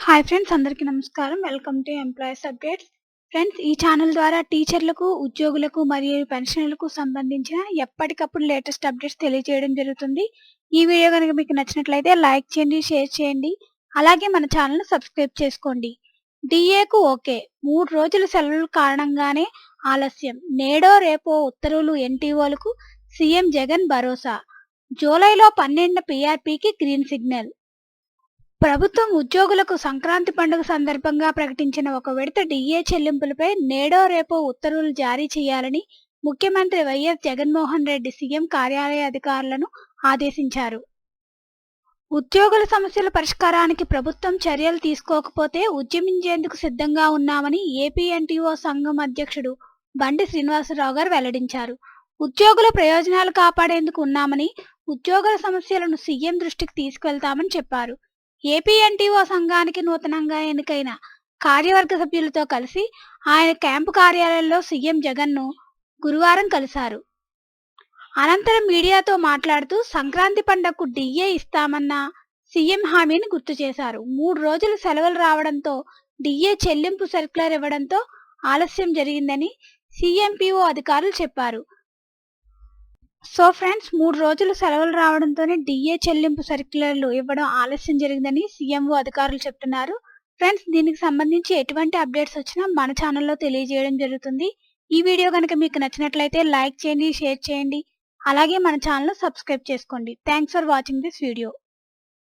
Hi friends, అందరికీ నమస్కారం. Welcome to employees updates. Friends, ఈ ఛానల్ ద్వారా టీచర్లకు, ఉద్యోగులకు మరియు పెన్షనర్లకు సంబంధించిన ఎప్పటికప్పుడు లేటెస్ట్ అప్డేట్స్ తెలియజేయడం జరుగుతుంది. ఈ వీడియో కనుక మీకు నచ్చినట్లయితే లైక్ చేయండి, షేర్ చేయండి. అలాగే మన ఛానల్ను సబ్స్క్రైబ్ చేసుకోండి. డిఏకు ఓకే, 3 రోజుల సెలవుల కారణంగానే ఆలస్యం. నేడో రేపో ఉత్తర్వులు ఎన్టీఓలకు సీఎం జగన్ భరోసా. జూలైలో 12 పీఆర్పీకి గ్రీన్ సిగ్నల్. ప్రభుత్వం ఉద్యోగులకు సంక్రాంతి పండుగ సందర్భంగా ప్రకటించిన ఒక విడత డిఏ చెల్లింపులపై నేడో రేపో ఉత్తర్వులు జారీ చేయాలని ముఖ్యమంత్రి వైఎస్ జగన్మోహన్ రెడ్డి సీఎం కార్యాలయ అధికారులను ఆదేశించారు. ఉద్యోగుల సమస్యల పరిష్కారానికి ప్రభుత్వం చర్యలు తీసుకోకపోతే ఉద్యమించేందుకు సిద్ధంగా ఉన్నామని ఏపీ ఎన్టీఓ సంఘం అధ్యక్షుడు బండి శ్రీనివాసరావు గారు వెల్లడించారు. ఉద్యోగుల ప్రయోజనాలు కాపాడేందుకు ఉన్నామని, ఉద్యోగుల సమస్యలను సీఎం దృష్టికి తీసుకెళ్తామని చెప్పారు. ఏపీ ఎన్టీఓ సంఘానికి నూతనంగా ఎన్నికైన కార్యవర్గ సభ్యులతో కలిసి ఆయన క్యాంపు కార్యాలయంలో సీఎం జగన్ను గురువారం కలిశారు. అనంతరం మీడియాతో మాట్లాడుతూ సంక్రాంతి పండుగకు డిఏ ఇస్తామన్న సీఎం హామీని గుర్తు చేశారు. 3 రోజులు సెలవులు రావడంతో డిఏ చెల్లింపు సర్క్యులర్ ఇవ్వడంతో ఆలస్యం జరిగిందని సీఎంపీఓ అధికారులు చెప్పారు. సో ఫ్రెండ్స్, 3 రోజులు సెలవులు రావడంతోనే డిఏ చెల్లింపు సర్క్యులర్లు ఇవ్వడం ఆలస్యం జరిగిందని సీఎంఓ అధికారులు చెప్తున్నారు. ఫ్రెండ్స్, దీనికి సంబంధించి ఎటువంటి అప్డేట్స్ వచ్చినా మన ఛానల్లో తెలియజేయడం జరుగుతుంది. ఈ వీడియో కనుక మీకు నచ్చినట్లయితే లైక్ చేయండి, షేర్ చేయండి. అలాగే మన ఛానల్ సబ్స్క్రైబ్ చేసుకోండి. Thanks for watching this video.